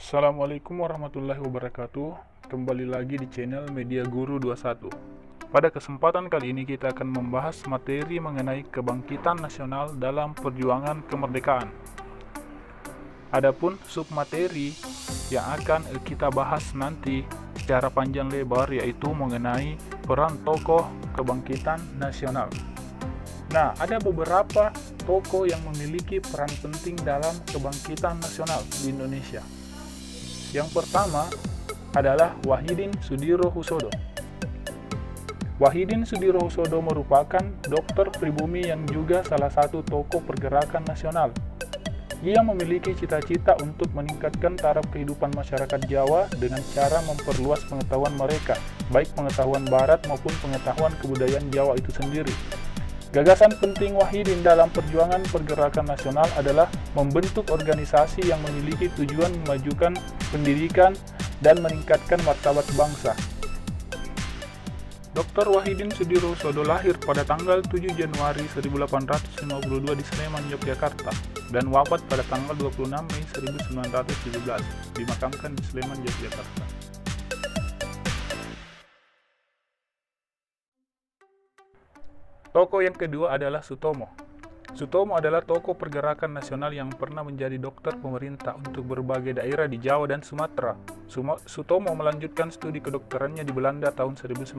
Assalamualaikum warahmatullahi wabarakatuh. Kembali lagi di channel Media Guru 21. Pada kesempatan kali ini kita akan membahas materi mengenai kebangkitan nasional dalam perjuangan kemerdekaan. Adapun submateri yang akan kita bahas nanti secara panjang lebar yaitu mengenai peran tokoh kebangkitan nasional. Nah, ada beberapa tokoh yang memiliki peran penting dalam kebangkitan nasional di Indonesia. Yang pertama adalah Wahidin Sudirohusodo. Wahidin Sudirohusodo merupakan dokter pribumi yang juga salah satu tokoh pergerakan nasional. Ia memiliki cita-cita untuk meningkatkan taraf kehidupan masyarakat Jawa dengan cara memperluas pengetahuan mereka, baik pengetahuan barat maupun pengetahuan kebudayaan Jawa itu sendiri. Gagasan penting Wahidin dalam perjuangan pergerakan nasional adalah membentuk organisasi yang memiliki tujuan memajukan pendidikan dan meningkatkan martabat bangsa. Dr. Wahidin Sudirohusodo lahir pada tanggal 7 Januari 1852 di Sleman, Yogyakarta, dan wafat pada tanggal 26 Mei 1917, dimakamkan di Sleman, Yogyakarta. Tokoh yang kedua adalah Sutomo. Sutomo adalah tokoh pergerakan nasional yang pernah menjadi dokter pemerintah untuk berbagai daerah di Jawa dan Sumatera. Sutomo melanjutkan studi kedokterannya di Belanda tahun 1919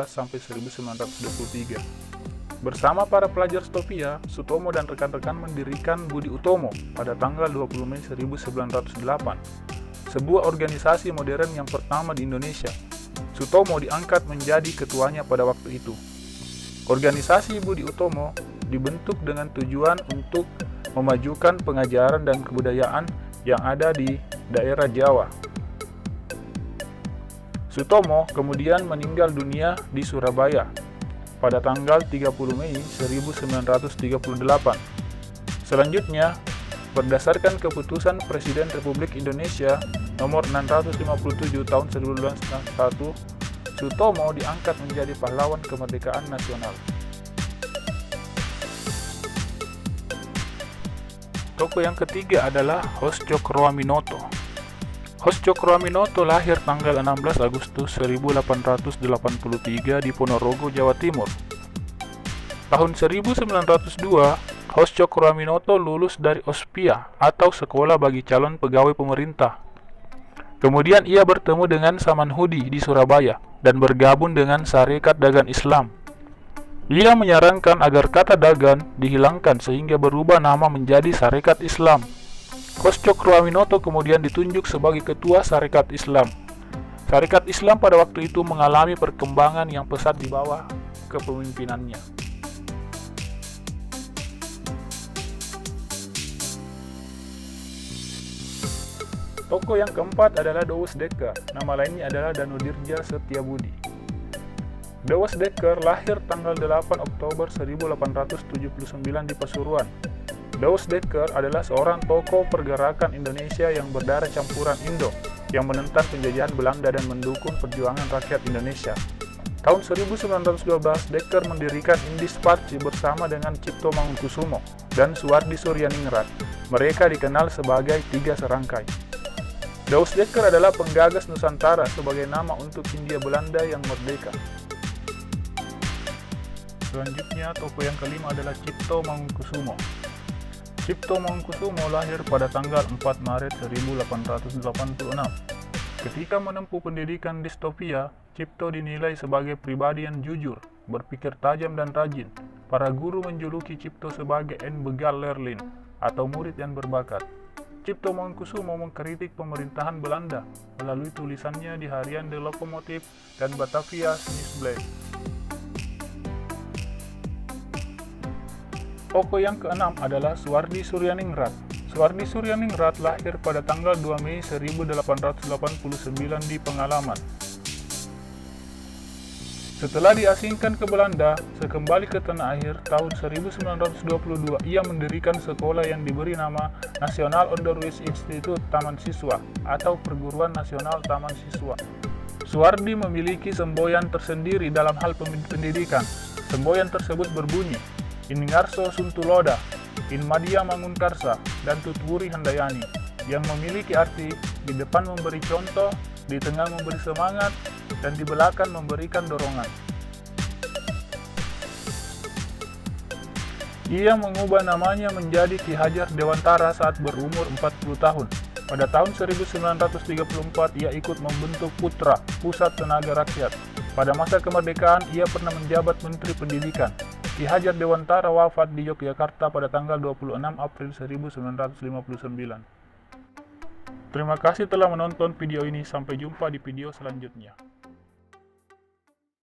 sampai 1923. Bersama para pelajar Stovia, Sutomo dan rekan-rekan mendirikan Budi Utomo pada tanggal 20 Mei 1908, sebuah organisasi modern yang pertama di Indonesia. Sutomo diangkat menjadi ketuanya pada waktu itu. Organisasi Budi Utomo dibentuk dengan tujuan untuk memajukan pengajaran dan kebudayaan yang ada di daerah Jawa. Sutomo kemudian meninggal dunia di Surabaya pada tanggal 30 Mei 1938. Selanjutnya, berdasarkan keputusan Presiden Republik Indonesia nomor 657 tahun 1991, Sutomo diangkat menjadi pahlawan kemerdekaan nasional. Tokoh yang ketiga adalah Hos-Cokroaminoto. Hos-Cokroaminoto lahir tanggal 16 Agustus 1883 di Ponorogo, Jawa Timur. Tahun 1902, Hos-Cokroaminoto lulus dari Ospia atau Sekolah bagi Calon Pegawai Pemerintah. Kemudian ia bertemu dengan Samanhudi di Surabaya dan bergabung dengan Sarekat Dagang Islam. Ia menyarankan agar kata dagang dihilangkan sehingga berubah nama menjadi Sarekat Islam. Hos-Cokroaminoto kemudian ditunjuk sebagai ketua Sarekat Islam. Sarekat Islam pada waktu itu mengalami perkembangan yang pesat di bawah kepemimpinannya. Tokoh yang keempat adalah Douwes Dekker, nama lainnya adalah Danudirja Setiabudi. Douwes Dekker lahir tanggal 8 Oktober 1879 di Pasuruan. Douwes Dekker adalah seorang tokoh pergerakan Indonesia yang berdarah campuran Indo, yang menentang penjajahan Belanda dan mendukung perjuangan rakyat Indonesia. Tahun 1912, Dekker mendirikan Indis Party bersama dengan Cipto Mangunkusumo dan Suwardi Suryaningrat. Mereka dikenal sebagai Tiga Serangkai. Douwes Dekker adalah penggagas Nusantara sebagai nama untuk Hindia Belanda yang merdeka. Selanjutnya, tokoh yang kelima adalah Cipto Mangunkusumo. Cipto Mangunkusumo lahir pada tanggal 4 Maret 1886. Ketika menempuh pendidikan di Stovia, Cipto dinilai sebagai pribadi yang jujur, berpikir tajam dan rajin. Para guru menjuluki Cipto sebagai en begal lerlin atau murid yang berbakat. Cipto Mangunkusumo mengkritik pemerintahan Belanda melalui tulisannya di harian The Lokomotif dan Batavia Nieuwsblad. Tokoh yang keenam adalah Suwardi Suryaningrat. Suwardi Suryaningrat lahir pada tanggal 2 Mei 1889 di Pengalaman. Setelah diasingkan ke Belanda, sekembali ke tanah air tahun 1922, ia mendirikan sekolah yang diberi nama National Onderwijs Instituut Taman Siswa atau Perguruan Nasional Taman Siswa. Suwardi memiliki semboyan tersendiri dalam hal pendidikan. Semboyan tersebut berbunyi, In Ngarso Suntuloda, In Madia Mangunkarsa, dan Tutwuri Handayani. yang memiliki arti di depan memberi contoh, di tengah memberi semangat, dan di belakang memberikan dorongan. Ia mengubah namanya menjadi Ki Hajar Dewantara saat berumur 40 tahun. Pada tahun 1934 ia ikut membentuk Putra, Pusat Tenaga Rakyat. Pada masa kemerdekaan ia pernah menjabat Menteri Pendidikan. Ki Hajar Dewantara wafat di Yogyakarta pada tanggal 26 April 1959. Terima kasih telah menonton video ini, sampai jumpa di video selanjutnya.